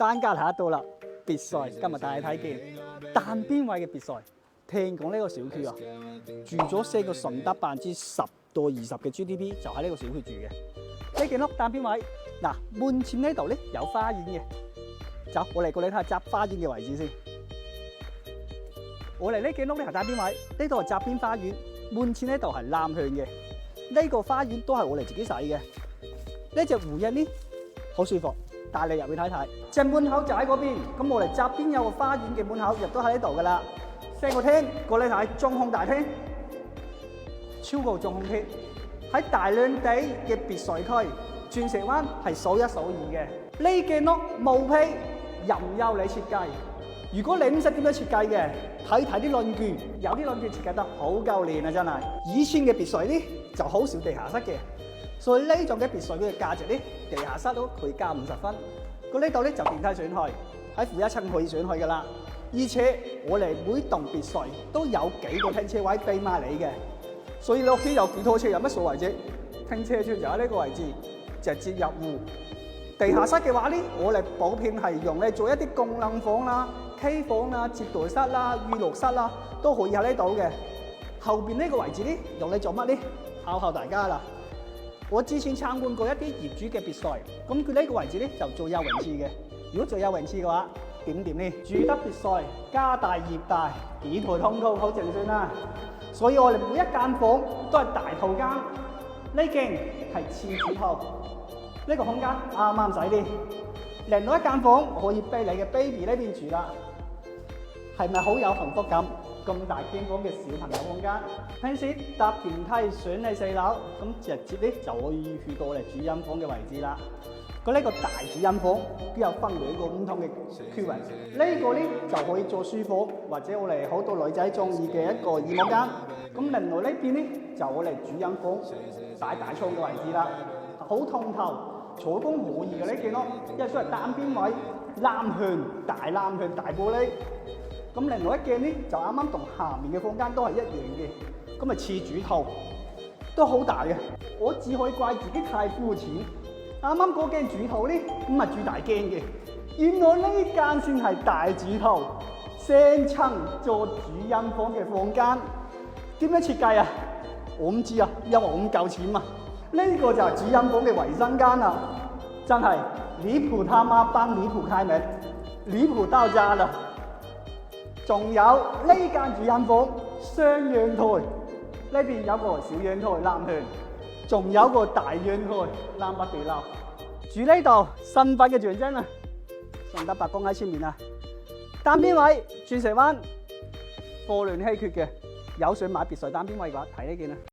大家睇得到啦，別墅今日帶你睇見單邊位嘅別墅。聽講呢個小區啊，住咗4個順德10%到20%嘅 GDP 就喺呢個小區住嘅。呢間屋單邊位，嗱門前呢度咧有花園嘅。走，我嚟過你睇下側花園嘅位置先。我嚟呢間屋咧係單邊位，呢度係側邊花園，門前呢度係南向嘅。呢個花園都係我哋自己洗嘅。呢隻湖印呢好舒服，帶你入去睇睇。隻門口就喺嗰邊，咁我哋側邊有個花園嘅門口，入都喺呢度噶啦。成個廳過嚟睇，中控大廳，超過中控廳。喺大良地嘅別墅區，鑽石灣係數一數二嘅。呢間屋毛坯任由你設計，如果你唔識點樣設計嘅，睇睇啲論據，有啲論據設計得好夠練啊！真係。以前嘅別墅咧就好少地下室嘅，所以呢種嘅別墅嘅價值咧，地下室都可以加50分。咁呢度咧就電梯上去，喺負1層可以上去噶啦。而且我哋每棟別墅都有幾個停車位俾埋你嘅，所以你屋企有幾套車有乜所謂啫？停車處就喺呢個位置，直接入戶。地下室嘅話咧，我哋普遍係用嚟做一啲功能房啦、K 房啦、接待室啦、娛樂室啦，都可以喺呢度嘅。後邊呢個位置咧，用嚟做乜咧？考考大家啦。我之前參觀過一啲業主嘅別墅，咁佢呢個位置咧就做游泳池嘅。如果做游泳池嘅話，點呢？住得別墅，家大業大，幾台通鋪好正算啦。所以我哋每一間房都係大套間，呢間係次主套，呢個空間啱啱使啲。另外一間房可以俾你嘅 baby 呢邊住啦，係咪好有幸福感？咁大間房嘅小朋友空間，平時搭電梯上嚟4樓，咁直接咧就可以去到我哋主人房嘅位置啦。咁呢個大主人房佢有分2個唔同嘅區域，呢個咧就可以做書房，或者我哋好多女仔中意嘅一個衣帽間。咁另外呢邊咧就我哋主人房擺大倉嘅位置啦，好通透，採光可以嘅呢間屋，因為都係單邊位，南向大玻璃。咁另外一間咧就啱啱同下面嘅房間都係一樣嘅，咁啊次主套都好大嘅。我只可以怪自己太膚淺。啱啱嗰間主套咧唔係住大間嘅，原來呢間先係大主套，成層做主人房嘅房間。點樣設計啊？我唔知啊，因為我唔夠錢嘛。呢個就係主人房嘅衛生間啦，真係離譜他媽幫離譜開門，離譜到家啦！仲有呢間主人房雙陽台，呢邊有個小陽台南向。仲有個大陽台南北對流，住呢度身份嘅象徵啊！順德白宮喺前面啊，單邊位鑽石灣貨亂稀缺嘅，有想買別墅單邊位嘅話，睇呢件啊！